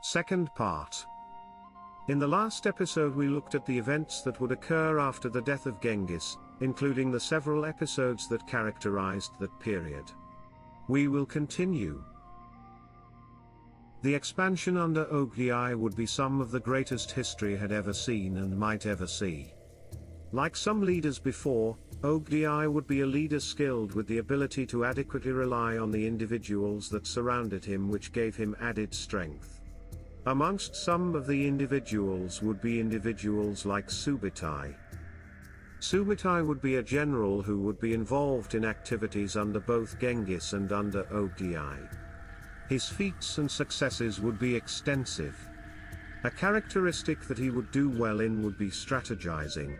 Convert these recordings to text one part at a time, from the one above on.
Second part. In the last episode we looked at the events that would occur after the death of Genghis, including the several episodes that characterized that period. We will continue. The expansion under Oghdi would be some of the greatest history had ever seen and might ever see. Like some leaders before, Oghdi would be a leader skilled with the ability to adequately rely on the individuals that surrounded him, which gave him added strength. Amongst some of the individuals would be individuals like Subutai. Subutai would be a general who would be involved in activities under both Genghis and under Oghdi. His feats and successes would be extensive. A characteristic that he would do well in would be strategizing.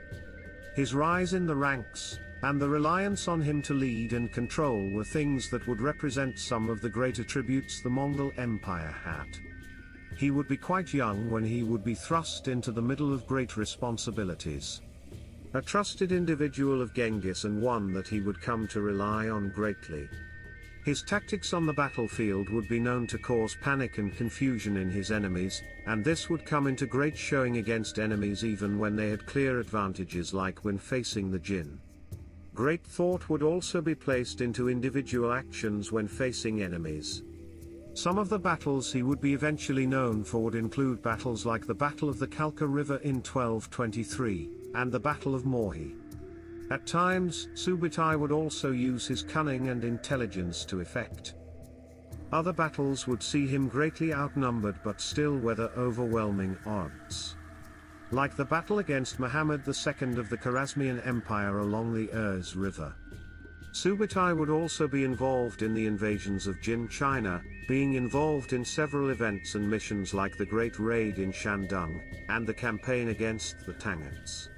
His rise in the ranks, and the reliance on him to lead and control were things that would represent some of the great attributes the Mongol Empire had. He would be quite young when he would be thrust into the middle of great responsibilities. A trusted individual of Genghis and one that he would come to rely on greatly. His tactics on the battlefield would be known to cause panic and confusion in his enemies, and this would come into great showing against enemies even when they had clear advantages, like when facing the Jin. Great thought would also be placed into individual actions when facing enemies. Some of the battles he would be eventually known for would include battles like the Battle of the Kalka River in 1223, and the Battle of Morhi. At times, Subutai would also use his cunning and intelligence to effect. Other battles would see him greatly outnumbered but still weather overwhelming odds. Like the battle against Muhammad II of the Khwarezmian Empire along the Urs River. Subutai would also be involved in the invasions of Jin China, being involved in several events and missions like the Great Raid in Shandong, and the campaign against the Tanguts.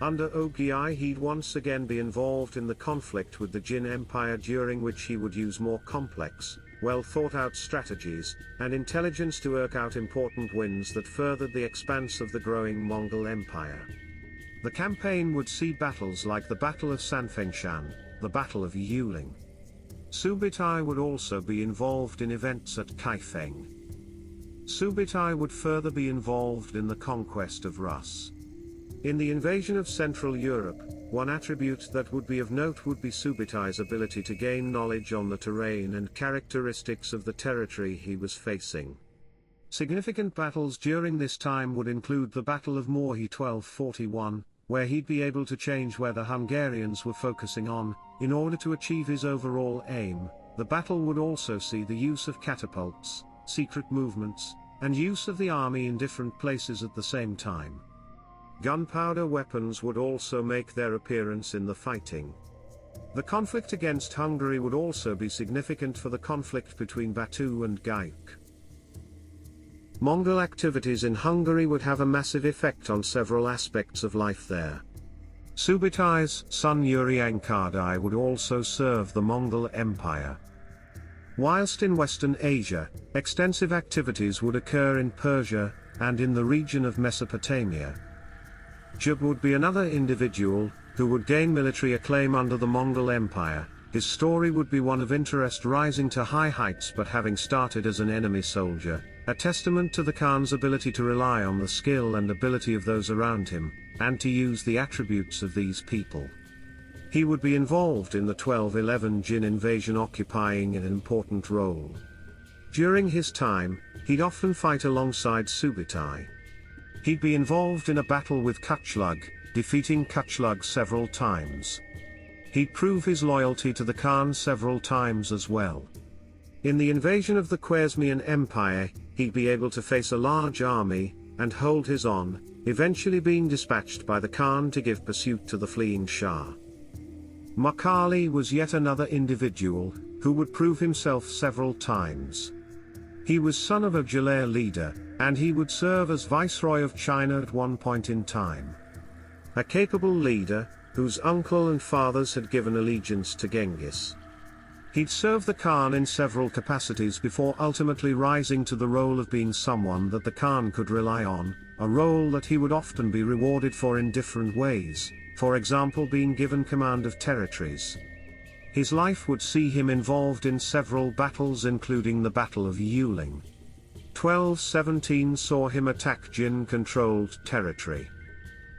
Under Oghdi he'd once again be involved in the conflict with the Jin Empire, during which he would use more complex, well thought out strategies, and intelligence to work out important wins that furthered the expanse of the growing Mongol Empire. The campaign would see battles like the Battle of Sanfengshan, the Battle of Yuling. Subutai would also be involved in events at Kaifeng. Subutai would further be involved in the conquest of Rus. In the invasion of Central Europe, one attribute that would be of note would be Subutai's ability to gain knowledge on the terrain and characteristics of the territory he was facing. Significant battles during this time would include the Battle of Morhi 1241, where he'd be able to change where the Hungarians were focusing on, in order to achieve his overall aim. The battle would also see the use of catapults, secret movements, and use of the army in different places at the same time. Gunpowder weapons would also make their appearance in the fighting. The conflict against Hungary would also be significant for the conflict between Batu and Gauk. Mongol activities in Hungary would have a massive effect on several aspects of life there. Subutai's son Uriankardai would also serve the Mongol Empire. Whilst in Western Asia, extensive activities would occur in Persia, and in the region of Mesopotamia. Jub would be another individual, who would gain military acclaim under the Mongol Empire. His story would be one of interest, rising to high heights but having started as an enemy soldier, a testament to the Khan's ability to rely on the skill and ability of those around him, and to use the attributes of these people. He would be involved in the 1211 Jin invasion, occupying an important role. During his time, he'd often fight alongside Subutai. He'd be involved in a battle with Kuchlug, defeating Kuchlug several times. He'd prove his loyalty to the Khan several times as well. In the invasion of the Khwarezmian Empire, he'd be able to face a large army, and hold his own, eventually being dispatched by the Khan to give pursuit to the fleeing Shah. Makali was yet another individual, who would prove himself several times. He was son of a Jalaiya leader, and he would serve as Viceroy of China at one point in time. A capable leader, whose uncle and fathers had given allegiance to Genghis. He'd serve the Khan in several capacities before ultimately rising to the role of being someone that the Khan could rely on, a role that he would often be rewarded for in different ways, for example being given command of territories. His life would see him involved in several battles, including the Battle of Yuling. 1217 saw him attack Jin-controlled territory.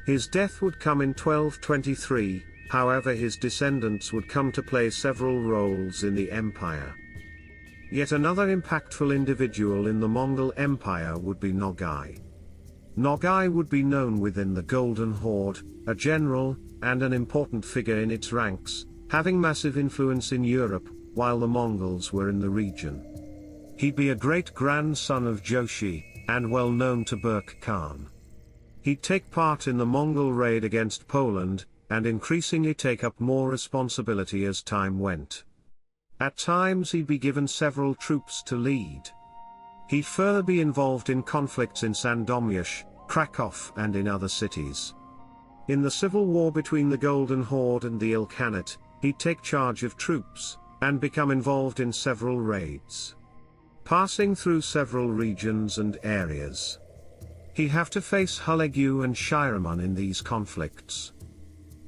His death would come in 1223, however his descendants would come to play several roles in the empire. Yet another impactful individual in the Mongol Empire would be Nogai. Nogai would be known within the Golden Horde, a general, and an important figure in its ranks, having massive influence in Europe, while the Mongols were in the region. He'd be a great-grandson of Joshi, and well known to Berk Khan. He'd take part in the Mongol raid against Poland, and increasingly take up more responsibility as time went. At times he'd be given several troops to lead. He'd further be involved in conflicts in Sandomierz, Krakow and in other cities. In the civil war between the Golden Horde and the Ilkhanate, he'd take charge of troops, and become involved in several raids. Passing through several regions and areas. He'd have to face Hulegu and Shiraman in these conflicts.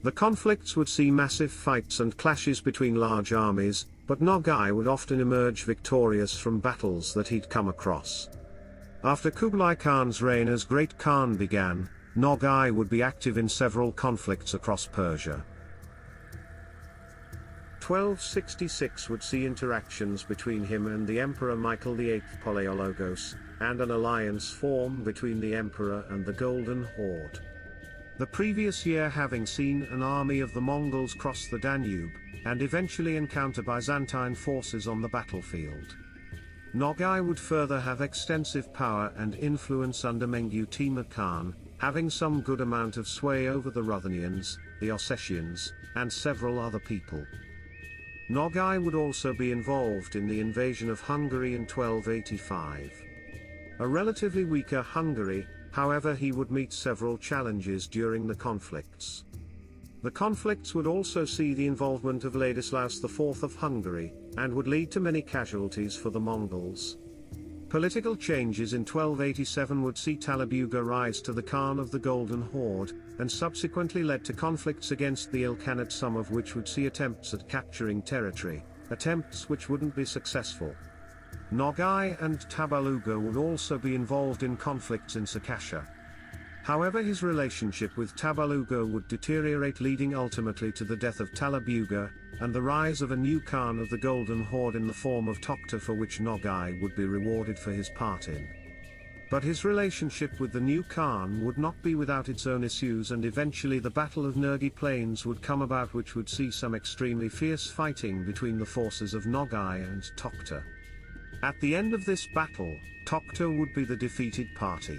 The conflicts would see massive fights and clashes between large armies, but Nogai would often emerge victorious from battles that he'd come across. After Kublai Khan's reign as Great Khan began, Nogai would be active in several conflicts across Persia. 1266 would see interactions between him and the Emperor Michael VIII Palaiologos, and an alliance form between the Emperor and the Golden Horde. The previous year having seen an army of the Mongols cross the Danube, and eventually encounter Byzantine forces on the battlefield. Nogai would further have extensive power and influence under Mengu Timur Khan, having some good amount of sway over the Ruthenians, the Ossetians, and several other people. Nogai would also be involved in the invasion of Hungary in 1285. A relatively weaker Hungary, however, he would meet several challenges during the conflicts. The conflicts would also see the involvement of Ladislaus IV of Hungary, and would lead to many casualties for the Mongols. Political changes in 1287 would see Talabuga rise to the Khan of the Golden Horde, and subsequently led to conflicts against the Ilkhanate, some of which would see attempts at capturing territory, attempts which wouldn't be successful. Nogai and Tabaluga would also be involved in conflicts in Circassia. However, his relationship with Tabaluga would deteriorate, leading ultimately to the death of Talabuga, and the rise of a new Khan of the Golden Horde in the form of Tokhta, for which Nogai would be rewarded for his part in. But his relationship with the new Khan would not be without its own issues, and eventually the Battle of Nergi Plains would come about, which would see some extremely fierce fighting between the forces of Nogai and Tokhta. At the end of this battle, Tokhta would be the defeated party.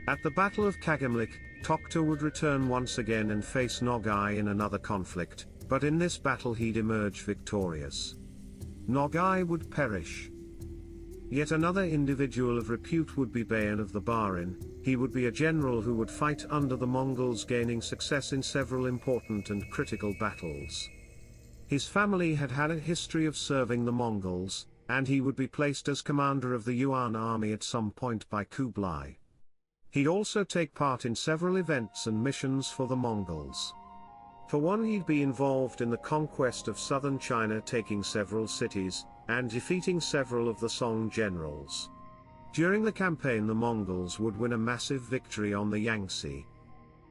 At the Battle of Kagemlik, Tokhta would return once again and face Nogai in another conflict, but in this battle he'd emerge victorious. Nogai would perish. Yet another individual of repute would be Bayan of the Barin. He would be a general who would fight under the Mongols, gaining success in several important and critical battles. His family had had a history of serving the Mongols, and he would be placed as commander of the Yuan army at some point by Kublai. He'd also take part in several events and missions for the Mongols. For one, he'd be involved in the conquest of southern China, taking several cities, and defeating several of the Song generals. During the campaign, the Mongols would win a massive victory on the Yangtze.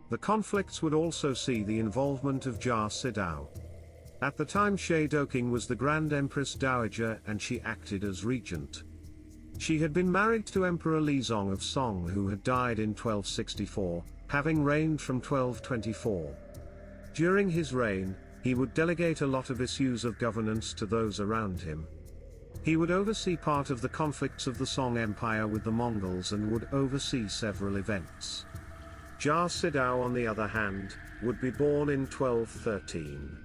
The conflicts would also see the involvement of Jia Sidao. At the time, She Doking was the Grand Empress Dowager, and she acted as regent. She had been married to Emperor Lizong of Song, who had died in 1264, having reigned from 1224. During his reign, he would delegate a lot of issues of governance to those around him. He would oversee part of the conflicts of the Song Empire with the Mongols and would oversee several events. Jia Sidao, on the other hand, would be born in 1213.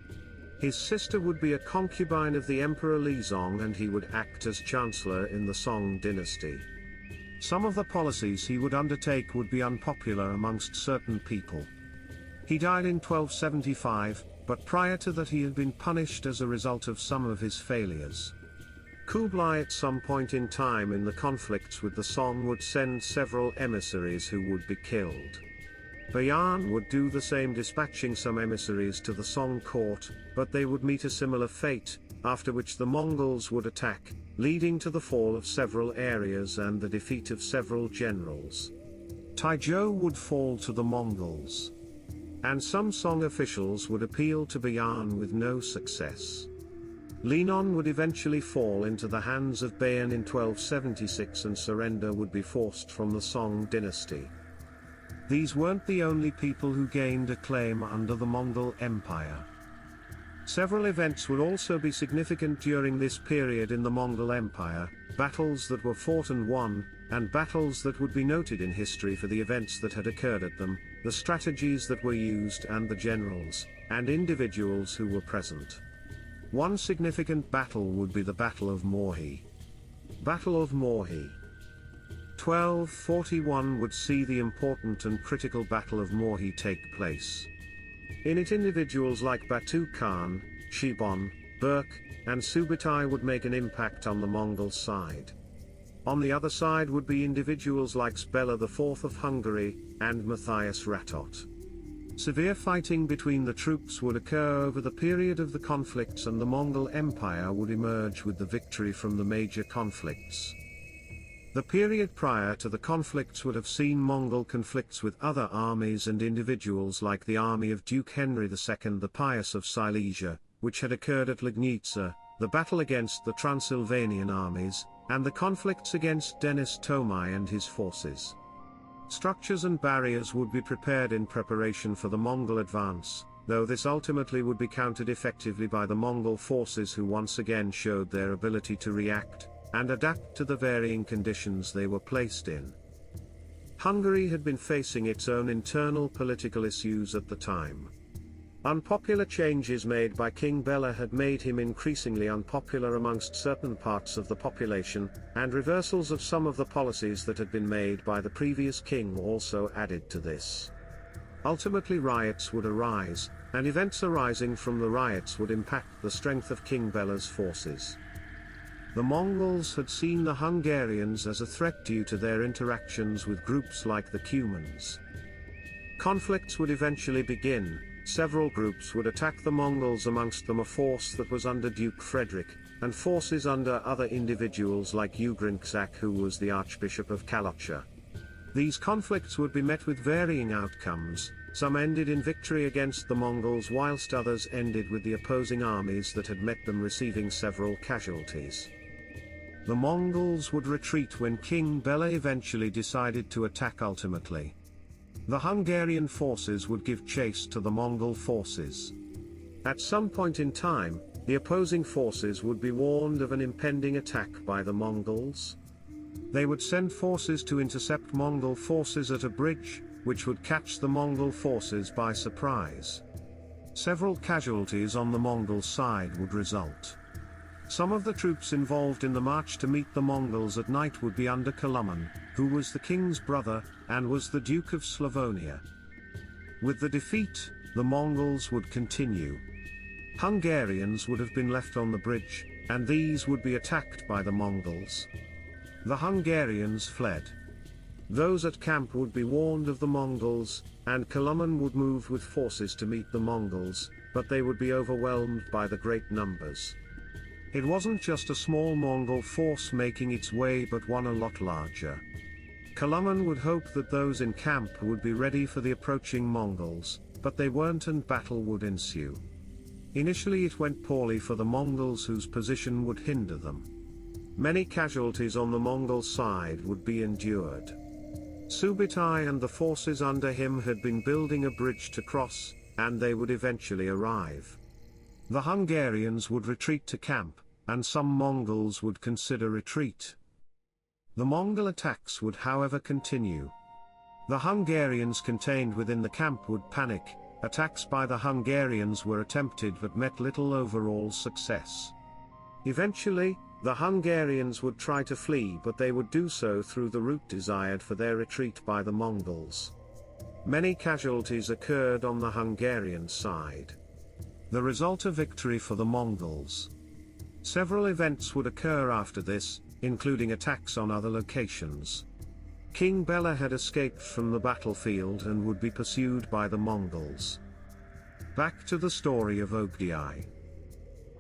His sister would be a concubine of the Emperor Lizong, and he would act as chancellor in the Song dynasty. Some of the policies he would undertake would be unpopular amongst certain people. He died in 1275, but prior to that he had been punished as a result of some of his failures. Kublai at some point in time in the conflicts with the Song would send several emissaries who would be killed. Bayan would do the same, dispatching some emissaries to the Song court, but they would meet a similar fate, after which the Mongols would attack, leading to the fall of several areas and the defeat of several generals. Taizhou would fall to the Mongols, and some Song officials would appeal to Bayan with no success. Linan would eventually fall into the hands of Bayan in 1276 and surrender would be forced from the Song dynasty. These weren't the only people who gained acclaim under the Mongol Empire. Several events would also be significant during this period in the Mongol Empire, battles that were fought and won, and battles that would be noted in history for the events that had occurred at them, the strategies that were used and the generals, and individuals who were present. One significant battle would be the Battle of Morhi. Battle of Morhi. 1241 would see the important and critical Battle of Morhi take place. In it individuals like Batu Khan, Shibon, Berke, and Subutai would make an impact on the Mongol side. On the other side would be individuals like Sbella IV of Hungary, and Matthias Ratot. Severe fighting between the troops would occur over the period of the conflicts and the Mongol Empire would emerge with the victory from the major conflicts. The period prior to the conflicts would have seen Mongol conflicts with other armies and individuals like the army of Duke Henry II the Pious of Silesia, which had occurred at Legnica, the battle against the Transylvanian armies, and the conflicts against Denis Tomai and his forces. Structures and barriers would be prepared in preparation for the Mongol advance, though this ultimately would be countered effectively by the Mongol forces who once again showed their ability to react and adapt to the varying conditions they were placed in. Hungary had been facing its own internal political issues at the time. Unpopular changes made by King Bela had made him increasingly unpopular amongst certain parts of the population, and reversals of some of the policies that had been made by the previous king also added to this. Ultimately riots would arise, and events arising from the riots would impact the strength of King Bela's forces. The Mongols had seen the Hungarians as a threat due to their interactions with groups like the Cumans. Conflicts would eventually begin. Several groups would attack the Mongols, amongst them a force that was under Duke Frederick, and forces under other individuals like Ugrinkzak, who was the Archbishop of Kalocha. These conflicts would be met with varying outcomes. Some ended in victory against the Mongols whilst others ended with the opposing armies that had met them receiving several casualties. The Mongols would retreat when King Bela eventually decided to attack ultimately. The Hungarian forces would give chase to the Mongol forces. At some point in time, the opposing forces would be warned of an impending attack by the Mongols. They would send forces to intercept Mongol forces at a bridge, which would catch the Mongol forces by surprise. Several casualties on the Mongol side would result. Some of the troops involved in the march to meet the Mongols at night would be under Kalaman, who was the king's brother, and was the Duke of Slavonia. With the defeat, the Mongols would continue. Hungarians would have been left on the bridge, and these would be attacked by the Mongols. The Hungarians fled. Those at camp would be warned of the Mongols, and Kalaman would move with forces to meet the Mongols, but they would be overwhelmed by the great numbers. It wasn't just a small Mongol force making its way, but one a lot larger. Kalaman would hope that those in camp would be ready for the approaching Mongols, but they weren't, and battle would ensue. Initially it went poorly for the Mongols, whose position would hinder them. Many casualties on the Mongol side would be endured. Subutai and the forces under him had been building a bridge to cross, and they would eventually arrive. The Hungarians would retreat to camp, and some Mongols would consider retreat. The Mongol attacks would however continue. The Hungarians contained within the camp would panic. Attacks by the Hungarians were attempted but met little overall success. Eventually, the Hungarians would try to flee, but they would do so through the route desired for their retreat by the Mongols. Many casualties occurred on the Hungarian side. The result, a victory for the Mongols. Several events would occur after this, including attacks on other locations. King Bela had escaped from the battlefield and would be pursued by the Mongols. Back to the story of Ogdi.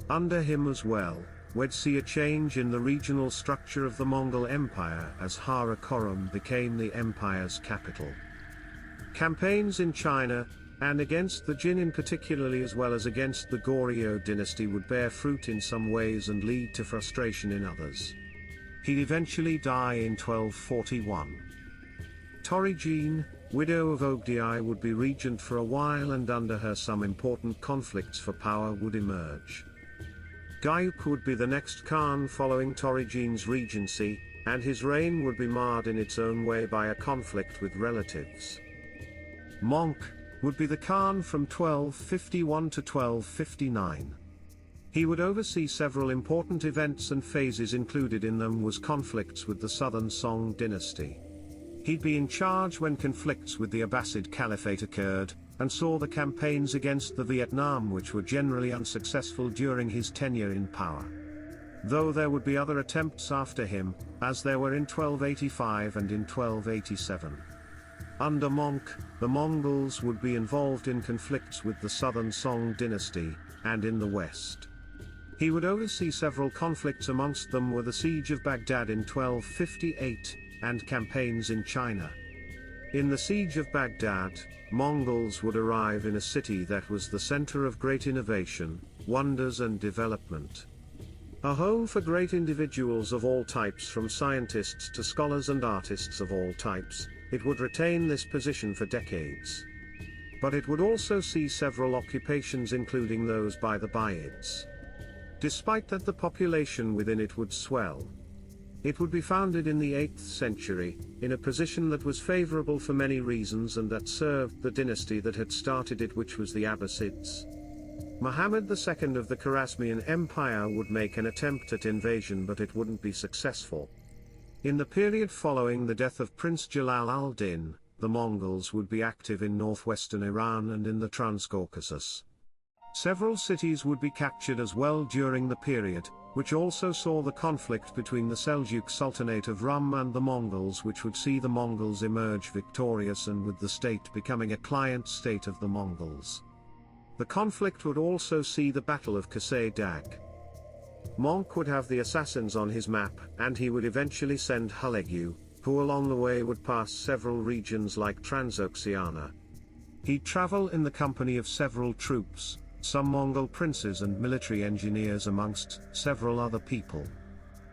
Under him as well, we'd see a change in the regional structure of the Mongol Empire as Karakorum became the empire's capital. Campaigns in China, and against the Jin in particularly as well as against the Goryeo dynasty would bear fruit in some ways and lead to frustration in others. He'd eventually die in 1241. Torygene, widow of Ogdi, would be regent for a while, and under her some important conflicts for power would emerge. Gayuk would be the next Khan following Torygene's regency, and his reign would be marred in its own way by a conflict with relatives. Monk would be the Khan from 1251 to 1259. He would oversee several important events, and phases included in them was conflicts with the southern Song dynasty. He'd be in charge when conflicts with the Abbasid Caliphate occurred, and saw the campaigns against the Vietnam which were generally unsuccessful during his tenure in power. Though there would be other attempts after him, as there were in 1285 and in 1287. Under Monk, the Mongols would be involved in conflicts with the southern Song dynasty, and in the west. He would oversee several conflicts, amongst them were the siege of Baghdad in 1258, and campaigns in China. In the siege of Baghdad, Mongols would arrive in a city that was the center of great innovation, wonders and development. A home for great individuals of all types, from scientists to scholars and artists of all types. It would retain this position for decades. But it would also see several occupations, including those by the Buyids. Despite that, the population within it would swell. It would be founded in the 8th century, in a position that was favorable for many reasons and that served the dynasty that had started it, which was the Abbasids. Muhammad II of the Khwarezmian Empire would make an attempt at invasion, but it wouldn't be successful. In the period following the death of Prince Jalal al-Din, the Mongols would be active in northwestern Iran and in the Transcaucasus. Several cities would be captured as well during the period, which also saw the conflict between the Seljuk Sultanate of Rum and the Mongols, which would see the Mongols emerge victorious and with the state becoming a client state of the Mongols. The conflict would also see the Battle of Kasay Dag. Monk would have the assassins on his map, and he would eventually send Hulegu, who along the way would pass several regions like Transoxiana. He'd travel in the company of several troops, some Mongol princes and military engineers amongst several other people.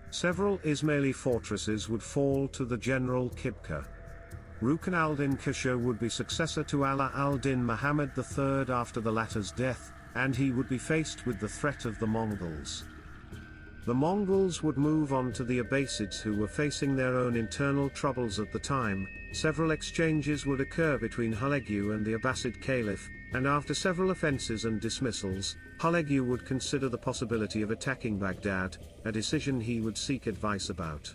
Several Ismaili fortresses would fall to the general Kibka. Rukn al-Din Kusha would be successor to Ala al-Din Muhammad III after the latter's death, and he would be faced with the threat of the Mongols. The Mongols would move on to the Abbasids, who were facing their own internal troubles at the time. Several exchanges would occur between Hulegu and the Abbasid Caliph, and after several offenses and dismissals, Hulegu would consider the possibility of attacking Baghdad, a decision he would seek advice about.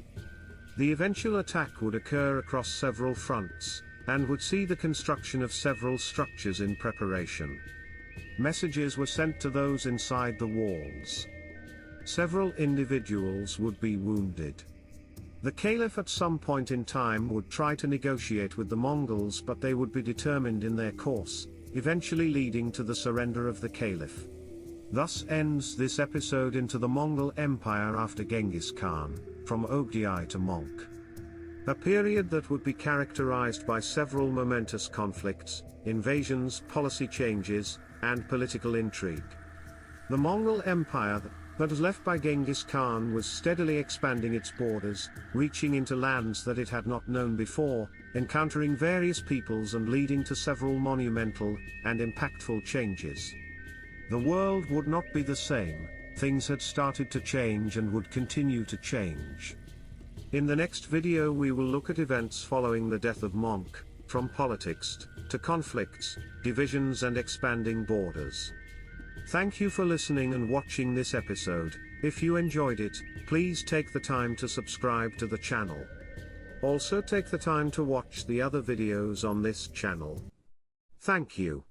The eventual attack would occur across several fronts, and would see the construction of several structures in preparation. Messages were sent to those inside the walls. Several individuals would be wounded. The Caliph at some point in time would try to negotiate with the Mongols, but they would be determined in their course, eventually leading to the surrender of the Caliph. Thus ends this episode into the Mongol Empire after Genghis Khan, from Ogdi to Monk. A period that would be characterized by several momentous conflicts, invasions, policy changes, and political intrigue. The Mongol Empire that was left by Genghis Khan was steadily expanding its borders, reaching into lands that it had not known before, encountering various peoples and leading to several monumental and impactful changes. The world would not be the same. Things had started to change and would continue to change. In the next video we will look at events following the death of Monk, from politics to conflicts, divisions and expanding borders. Thank you for listening and watching this episode. If you enjoyed it, please take the time to subscribe to the channel. Also take the time to watch the other videos on this channel. Thank you.